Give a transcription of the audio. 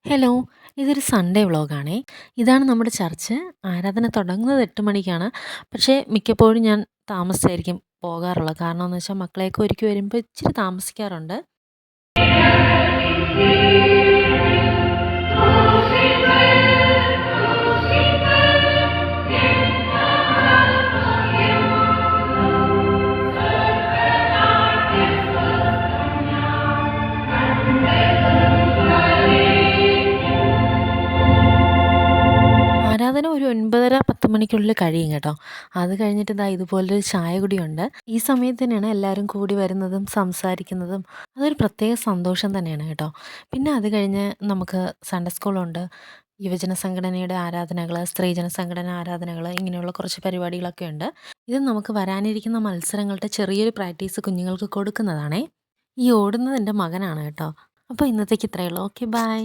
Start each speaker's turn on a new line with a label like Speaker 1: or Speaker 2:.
Speaker 1: Hello! ഇതൊരു Sunday വ്ലോഗാണേ. ഇതാണ് നമ്മുടെ ചർച്ച്. ആരാധന തുടങ്ങുന്നത് 8 മണിക്കാണ്. പക്ഷേ മിക്കപ്പോഴും ഞാൻ താമസിച്ചായിരിക്കും പോകാറുള്ളത്. കാരണമെന്ന് വെച്ചാൽ മക്കളെയൊക്കെ ഒരുക്കി വരുമ്പോൾ ഇച്ചിരി താമസിക്കാറുണ്ട്. ആരാധന ഒരു 9:30, 10 മണിക്കുള്ളിൽ കഴിയും കേട്ടോ. അത് കഴിഞ്ഞിട്ട് ദാ ഇതുപോലൊരു ചായ കുടിയുണ്ട്. ഈ സമയത്ത് തന്നെയാണ് എല്ലാവരും കൂടി വരുന്നതും സംസാരിക്കുന്നതും. അതൊരു പ്രത്യേക സന്തോഷം തന്നെയാണ് കേട്ടോ. പിന്നെ അത് കഴിഞ്ഞ് നമുക്ക് സൺഡേ സ്കൂളുണ്ട്. യുവജന സംഘടനയുടെ ആരാധനകൾ, സ്ത്രീജന സംഘടന ആരാധനകൾ ഇങ്ങനെയുള്ള കുറച്ച് പരിപാടികളൊക്കെ ഉണ്ട്. ഇത് നമുക്ക് വരാനിരിക്കുന്ന മത്സരങ്ങളുടെ ചെറിയൊരു പ്രാക്ടീസ് കുഞ്ഞുങ്ങൾക്ക് കൊടുക്കുന്നതാണേ. ഈ ഓടുന്നത് എൻ്റെ മകനാണ് കേട്ടോ. അപ്പോൾ ഇന്നത്തേക്ക് ഇത്രയേ ഉള്ളൂ. Okay bye.